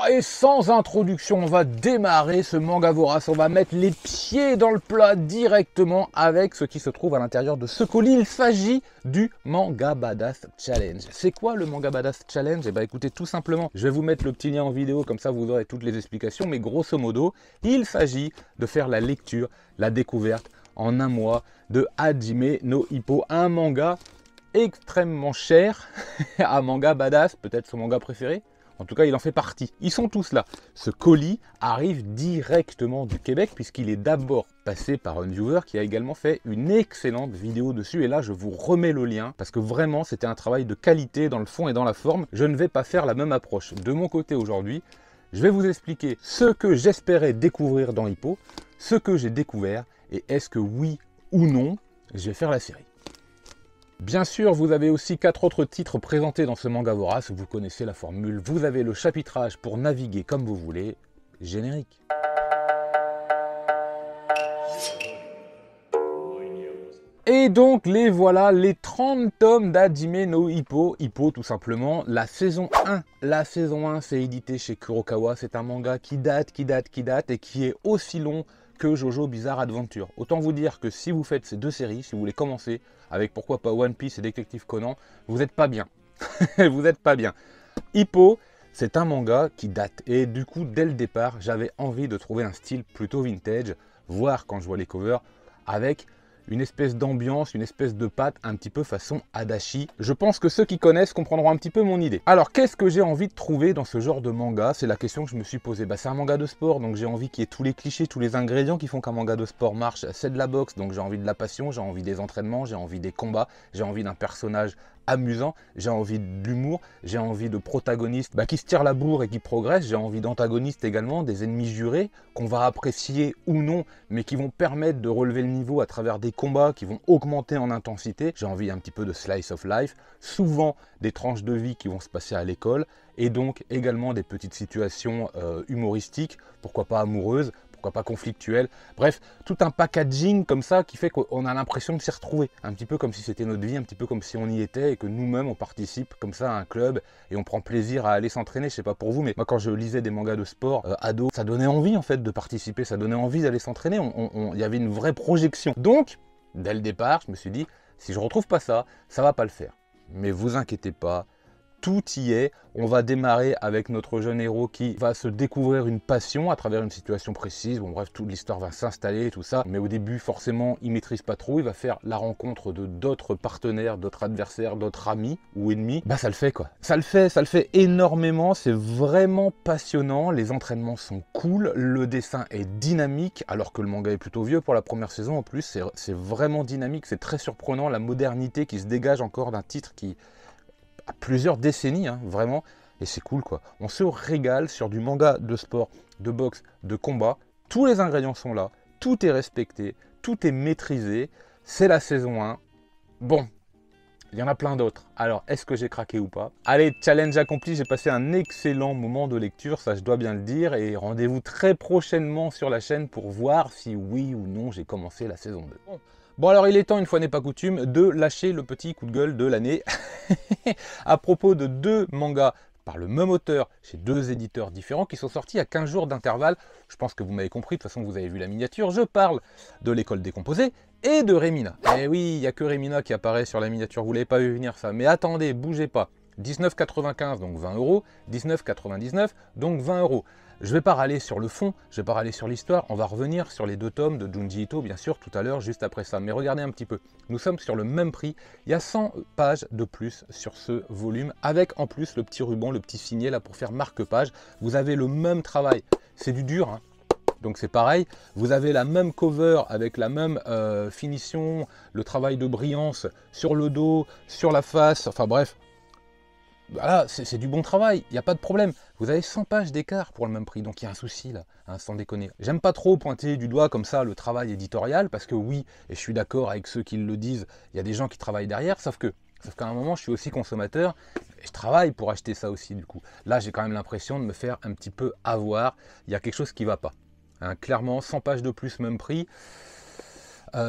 Et sans introduction, on va démarrer ce manga vorace. On va mettre les pieds dans le plat directement avec ce qui se trouve à l'intérieur de ce colis. Il s'agit du Manga Badass Challenge. C'est quoi le Manga Badass Challenge? Eh bien écoutez, tout simplement, je vais vous mettre le petit lien en vidéo, comme ça vous aurez toutes les explications. Mais grosso modo, il s'agit de faire la lecture, la découverte en un mois de Hajime no Ippo, un manga extrêmement cher, un manga badass, peut-être son manga préféré. En tout cas, il en fait partie. Ils sont tous là. Ce colis arrive directement du Québec puisqu'il est d'abord passé par un viewer qui a également fait une excellente vidéo dessus. Et là, je vous remets le lien parce que vraiment, c'était un travail de qualité dans le fond et dans la forme. Je ne vais pas faire la même approche. De mon côté aujourd'hui, je vais vous expliquer ce que j'espérais découvrir dans Ippo, ce que j'ai découvert et est-ce que oui ou non, je vais faire la série. Bien sûr, vous avez aussi 4 autres titres présentés dans ce manga vorace, vous connaissez la formule, vous avez le chapitrage pour naviguer comme vous voulez, générique. Et donc les voilà, les 30 tomes d'Hajime no Ippo, Ippo tout simplement, la saison 1. La saison 1 c'est édité chez Kurokawa, c'est un manga qui date et qui est aussi long que Jojo Bizarre Adventure. Autant vous dire que si vous faites ces deux séries, si vous voulez commencer avec pourquoi pas One Piece et Détective Conan, vous n'êtes pas bien. Vous n'êtes pas bien. Ippo, c'est un manga qui date. Et du coup, dès le départ, j'avais envie de trouver un style plutôt vintage, voire quand je vois les covers, avec une espèce d'ambiance, une espèce de patte un petit peu façon Adachi. Je pense que ceux qui connaissent comprendront un petit peu mon idée. Alors, qu'est-ce que j'ai envie de trouver dans ce genre de manga? C'est la question que je me suis posée. C'est un manga de sport, donc j'ai envie qu'il y ait tous les clichés, tous les ingrédients qui font qu'un manga de sport marche. C'est de la boxe, donc j'ai envie de la passion, j'ai envie des entraînements, j'ai envie des combats, j'ai envie d'un personnage amusant, j'ai envie de l'humour, j'ai envie de protagonistes qui se tirent la bourre et qui progressent, j'ai envie d'antagonistes également, des ennemis jurés qu'on va apprécier ou non, mais qui vont permettre de relever le niveau à travers des combats qui vont augmenter en intensité. J'ai envie un petit peu de slice of life, souvent des tranches de vie qui vont se passer à l'école, et donc également des petites situations humoristiques, pourquoi pas amoureuses, pourquoi pas conflictuelles, bref, tout un packaging comme ça qui fait qu'on a l'impression de s'y retrouver, un petit peu comme si c'était notre vie, un petit peu comme si on y était et que nous-mêmes on participe comme ça à un club et on prend plaisir à aller s'entraîner. Je sais pas pour vous, mais moi quand je lisais des mangas de sport ado, ça donnait envie en fait de participer, ça donnait envie d'aller s'entraîner, il y avait une vraie projection. Donc, dès le départ, je me suis dit, si je retrouve pas ça, ça va pas le faire. Mais vous inquiétez pas, tout y est. On va démarrer avec notre jeune héros qui va se découvrir une passion à travers une situation précise. Bon bref, toute l'histoire va s'installer, tout ça. Mais au début, forcément, il maîtrise pas trop. Il va faire la rencontre de d'autres partenaires, d'autres adversaires, d'autres amis ou ennemis. Ça le fait quoi. Ça le fait énormément. C'est vraiment passionnant. Les entraînements sont cool. Le dessin est dynamique, alors que le manga est plutôt vieux pour la première saison. En plus, c'est vraiment dynamique. C'est très surprenant. La modernité qui se dégage encore d'un titre qui à plusieurs décennies, hein, vraiment, et c'est cool quoi. On se régale sur du manga de sport, de boxe, de combat, tous les ingrédients sont là, tout est respecté, tout est maîtrisé, c'est la saison 1. Bon, il y en a plein d'autres, alors est-ce que j'ai craqué ou pas? Allez, challenge accompli, j'ai passé un excellent moment de lecture, ça je dois bien le dire, et rendez-vous très prochainement sur la chaîne pour voir si oui ou non j'ai commencé la saison 2. Bon alors il est temps, une fois n'est pas coutume, de lâcher le petit coup de gueule de l'année à propos de 2 mangas par le même auteur chez 2 éditeurs différents qui sont sortis à 15 jours d'intervalle. Je pense que vous m'avez compris, de toute façon vous avez vu la miniature, je parle de l'école décomposée et de Rémina. Eh oui, il n'y a que Rémina qui apparaît sur la miniature, vous ne l'avez pas vu venir ça, mais attendez, bougez pas. 19,95 donc 20 €, 19,99 donc 20 €. Je ne vais pas râler sur le fond, je ne vais pas râler sur l'histoire, on va revenir sur les 2 tomes de Junji Ito bien sûr tout à l'heure juste après ça. Mais regardez un petit peu, nous sommes sur le même prix, il y a 100 pages de plus sur ce volume avec en plus le petit ruban, le petit signet là pour faire marque-page. Vous avez le même travail, c'est du dur hein. Donc c'est pareil, vous avez la même cover avec la même finition, le travail de brillance sur le dos, sur la face, enfin bref. Voilà, c'est du bon travail, il n'y a pas de problème. Vous avez 100 pages d'écart pour le même prix, donc il y a un souci là, hein, sans déconner. J'aime pas trop pointer du doigt comme ça le travail éditorial, parce que oui, et je suis d'accord avec ceux qui le disent, il y a des gens qui travaillent derrière, sauf qu'à un moment je suis aussi consommateur, et je travaille pour acheter ça aussi du coup. Là j'ai quand même l'impression de me faire un petit peu avoir, il y a quelque chose qui ne va pas. Hein, clairement, 100 pages de plus, même prix,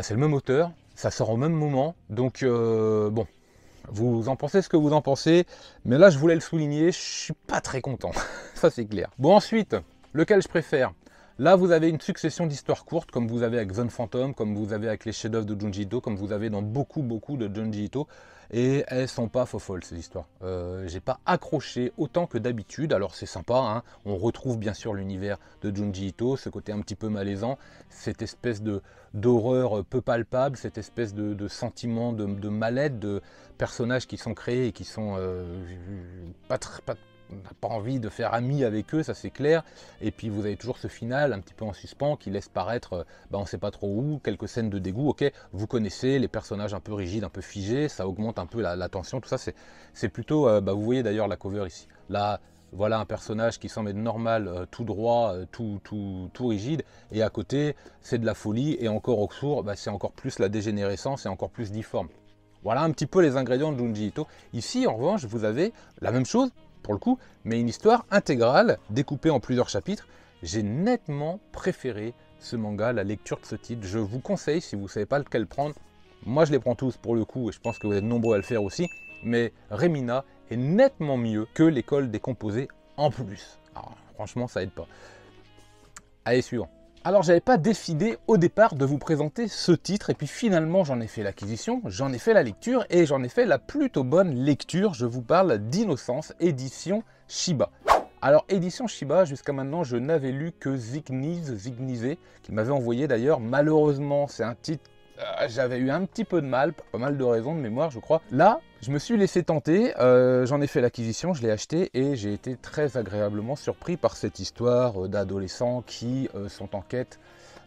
c'est le même auteur, ça sort au même moment, donc bon. Vous en pensez ce que vous en pensez, mais là je voulais le souligner, je suis pas très content, ça c'est clair. Bon ensuite, lequel je préfère? Là vous avez une succession d'histoires courtes, comme vous avez avec Zone Phantom, comme vous avez avec les chefs-d'œuvre de Junji Ito, comme vous avez dans beaucoup de Junji Ito, et elles sont pas faux-folles ces histoires. J'ai pas accroché autant que d'habitude, alors c'est sympa, hein. On retrouve bien sûr l'univers de Junji Ito, ce côté un petit peu malaisant, cette espèce d'horreur peu palpable, cette espèce de sentiment de mal-être, de personnages qui sont créés et qui sont on n'a pas envie de faire ami avec eux, ça c'est clair. Et puis vous avez toujours ce final un petit peu en suspens qui laisse paraître, on ne sait pas trop où, quelques scènes de dégoût. Ok, vous connaissez les personnages un peu rigides, un peu figés, ça augmente un peu la tension, tout ça c'est plutôt, vous voyez d'ailleurs la cover ici. Là, voilà un personnage qui semble être normal, tout droit, tout rigide, et à côté c'est de la folie, et encore au sourd, c'est encore plus la dégénérescence et encore plus difforme. Voilà un petit peu les ingrédients de Junji Ito. Ici en revanche vous avez la même chose, pour le coup, mais une histoire intégrale, découpée en plusieurs chapitres. J'ai nettement préféré ce manga, la lecture de ce titre. Je vous conseille, si vous ne savez pas lequel prendre, moi je les prends tous pour le coup, et je pense que vous êtes nombreux à le faire aussi, mais Remina est nettement mieux que l'école des composés en plus. Alors, franchement, ça aide pas. Allez, suivant. Alors, j'avais pas décidé au départ de vous présenter ce titre, et puis finalement, j'en ai fait l'acquisition, j'en ai fait la lecture, et j'en ai fait la plutôt bonne lecture. Je vous parle d'Innocence, édition Shiba. Alors, édition Shiba, jusqu'à maintenant, je n'avais lu que Zignize, qui m'avait envoyé d'ailleurs. Malheureusement, c'est un titre, j'avais eu un petit peu de mal, pour pas mal de raisons de mémoire, je crois. Là, je me suis laissé tenter, j'en ai fait l'acquisition, je l'ai acheté, et j'ai été très agréablement surpris par cette histoire d'adolescents qui sont en quête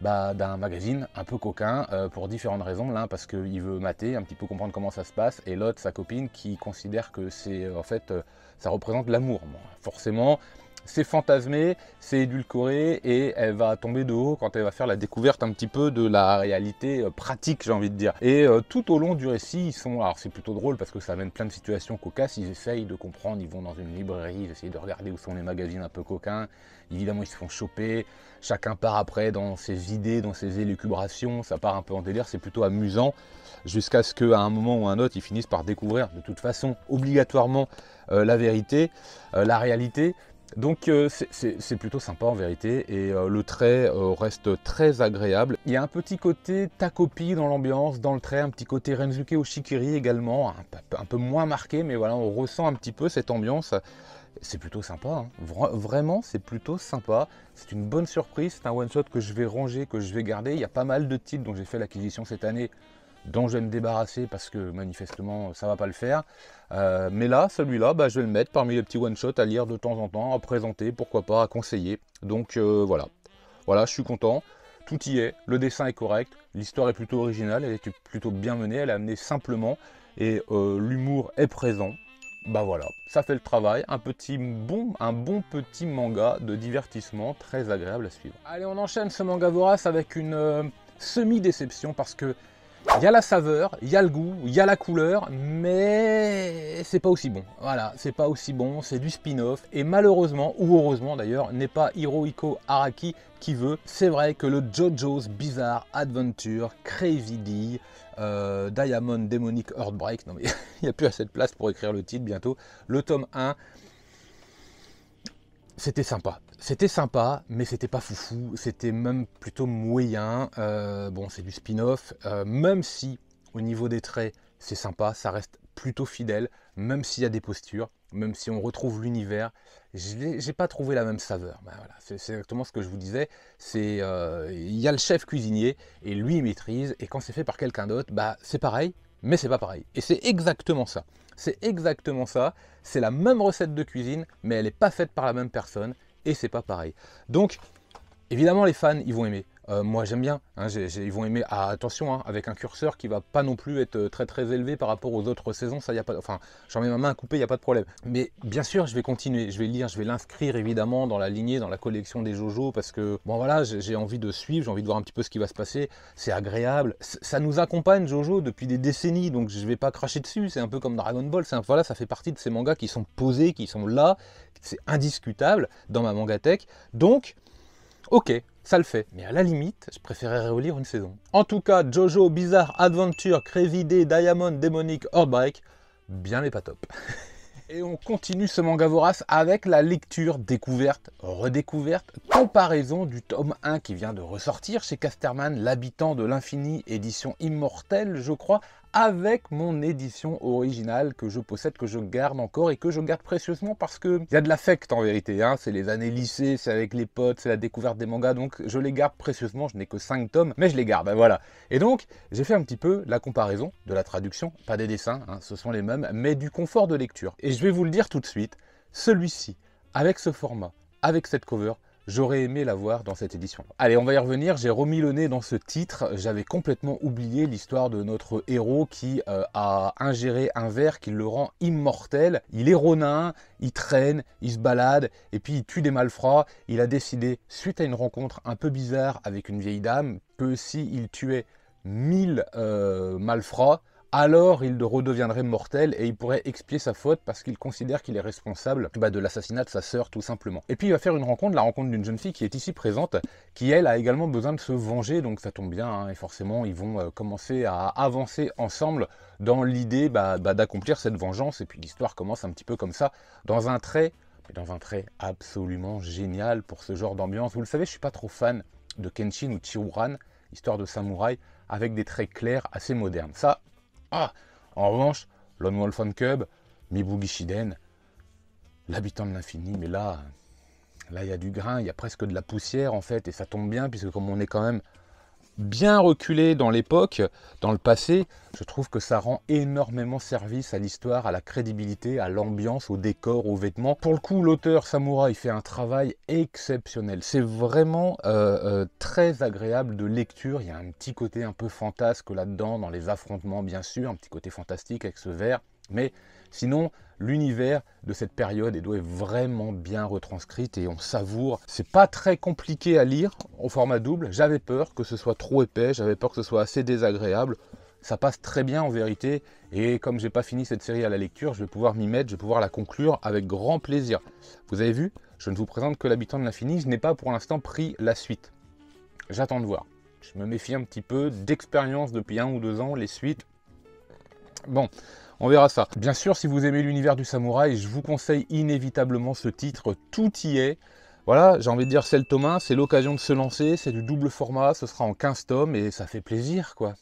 d'un magazine un peu coquin, pour différentes raisons. L'un parce qu'il veut mater, un petit peu comprendre comment ça se passe, et l'autre, sa copine, qui considère que c'est en fait, ça représente l'amour. Bon, forcément, c'est fantasmé, c'est édulcoré, et elle va tomber de haut quand elle va faire la découverte un petit peu de la réalité pratique, j'ai envie de dire. Et tout au long du récit, ils sont, alors c'est plutôt drôle parce que ça amène plein de situations cocasses, ils essayent de comprendre, ils vont dans une librairie, ils essayent de regarder où sont les magazines un peu coquins, évidemment ils se font choper, chacun part après dans ses idées, dans ses élucubrations, ça part un peu en délire, c'est plutôt amusant, jusqu'à ce qu'à un moment ou un autre, ils finissent par découvrir de toute façon obligatoirement la vérité, la réalité. Donc c'est plutôt sympa en vérité, et le trait reste très agréable. Il y a un petit côté Takopi dans l'ambiance, dans le trait, un petit côté Rensuke Oshikiri également, un peu moins marqué, mais voilà, on ressent un petit peu cette ambiance. C'est plutôt sympa, hein. Vraiment c'est plutôt sympa, c'est une bonne surprise, c'est un one shot que je vais ranger, que je vais garder. Il y a pas mal de titres dont j'ai fait l'acquisition cette année, dont je vais me débarrasser parce que manifestement ça va pas le faire. Mais là, celui-là, je vais le mettre parmi les petits one-shots à lire de temps en temps, à présenter, pourquoi pas, à conseiller. Donc voilà, je suis content, tout y est, le dessin est correct, l'histoire est plutôt originale, elle est plutôt bien menée, elle est amenée simplement, et l'humour est présent. Voilà, ça fait le travail, un bon petit manga de divertissement très agréable à suivre. Allez, on enchaîne ce manga vorace avec une semi-déception, parce que il y a la saveur, il y a le goût, il y a la couleur, mais c'est pas aussi bon. Voilà, c'est pas aussi bon, c'est du spin-off, et malheureusement, ou heureusement d'ailleurs, n'est pas Hirohiko Araki qui veut. C'est vrai que le JoJo's Bizarre Adventure Crazy D, Diamond Demonic Heartbreak, non mais il n'y a plus assez de place pour écrire le titre bientôt, le tome 1, c'était sympa, mais c'était pas foufou, c'était même plutôt moyen. Bon, c'est du spin-off, même si au niveau des traits c'est sympa, ça reste plutôt fidèle, même s'il y a des postures, même si on retrouve l'univers, j'ai pas trouvé la même saveur. Voilà, c'est exactement ce que je vous disais, c'est il y a le chef cuisinier et lui il maîtrise, et quand c'est fait par quelqu'un d'autre, c'est pareil, mais c'est pas pareil. Et c'est exactement ça. C'est exactement ça, c'est la même recette de cuisine, mais elle n'est pas faite par la même personne, et c'est pas pareil. Donc, évidemment, les fans, ils vont aimer. Moi, j'aime bien, hein, ils vont aimer. Ah, attention, hein, avec un curseur qui va pas non plus être très élevé par rapport aux autres saisons, ça y a pas. Enfin, j'en mets ma main à couper, il n'y a pas de problème. Mais bien sûr, je vais continuer, je vais lire, je vais l'inscrire évidemment dans la lignée, dans la collection des JoJo, parce que bon voilà, j'ai envie de suivre, j'ai envie de voir un petit peu ce qui va se passer. C'est agréable, ça nous accompagne JoJo depuis des décennies, donc je vais pas cracher dessus. C'est un peu comme Dragon Ball, voilà, ça fait partie de ces mangas qui sont posés, qui sont là, c'est indiscutable dans ma mangatech. Donc, ok. Ça le fait, mais à la limite, je préférerais relire une saison. En tout cas, JoJo Bizarre Adventure Crazy D Diamond Demonic Heartbreak, bien mais pas top. Et on continue ce manga vorace avec la lecture, découverte, redécouverte, comparaison du tome 1 qui vient de ressortir chez Casterman, l'habitant de l'infini, édition immortelle je crois, avec mon édition originale que je possède, que je garde encore et que je garde précieusement parce que il y a de l'affect en vérité, hein. C'est les années lycée, c'est avec les potes, c'est la découverte des mangas, donc je les garde précieusement, je n'ai que 5 tomes, mais je les garde, voilà. Et donc, j'ai fait un petit peu la comparaison de la traduction, pas des dessins, hein, ce sont les mêmes, mais du confort de lecture. Et je vais vous le dire tout de suite, celui-ci, avec ce format, avec cette cover, j'aurais aimé l'avoir dans cette édition. Allez, on va y revenir, j'ai remis le nez dans ce titre, j'avais complètement oublié l'histoire de notre héros qui a ingéré un ver qui le rend immortel. Il est ronin, il traîne, il se balade, et puis il tue des malfrats. Il a décidé, suite à une rencontre un peu bizarre avec une vieille dame, que s'il tuait 1000 malfrats, alors il redeviendrait mortel et il pourrait expier sa faute parce qu'il considère qu'il est responsable de l'assassinat de sa sœur tout simplement. Et puis il va faire une rencontre, la rencontre d'une jeune fille qui est ici présente, qui elle a également besoin de se venger, donc ça tombe bien, hein, et forcément ils vont commencer à avancer ensemble dans l'idée d'accomplir cette vengeance, et puis l'histoire commence un petit peu comme ça, dans un trait absolument génial pour ce genre d'ambiance. Vous le savez, je suis pas trop fan de Kenshin ou Chiruran, histoire de samouraï, avec des traits clairs assez modernes. Ça, en revanche, Lone Wolf and Cub, Mibugi Shiden, l'habitant de l'infini, mais là, il y a du grain, il y a presque de la poussière en fait, et ça tombe bien, puisque comme on est quand même bien reculé dans l'époque, dans le passé, je trouve que ça rend énormément service à l'histoire, à la crédibilité, à l'ambiance, au décor, aux vêtements. Pour le coup, l'auteur Samouraï fait un travail exceptionnel. C'est vraiment très agréable de lecture. Il y a un petit côté un peu fantasque là-dedans, dans les affrontements bien sûr, un petit côté fantastique avec ce verre. Mais sinon, l'univers de cette période est vraiment bien retranscrite et on savoure. C'est pas très compliqué à lire au format double. J'avais peur que ce soit trop épais, j'avais peur que ce soit assez désagréable. Ça passe très bien en vérité et comme j'ai pas fini cette série à la lecture, je vais pouvoir m'y mettre, je vais pouvoir la conclure avec grand plaisir. Vous avez vu, je ne vous présente que l'habitant de l'infini, je n'ai pas pour l'instant pris la suite. J'attends de voir. Je me méfie un petit peu d'expérience depuis 1 ou 2 ans, les suites. Bon, on verra ça. Bien sûr, si vous aimez l'univers du samouraï, je vous conseille inévitablement ce titre, tout y est. Voilà, j'ai envie de dire, c'est le tome 1, c'est l'occasion de se lancer, c'est du double format, ce sera en 15 tomes et ça fait plaisir, quoi.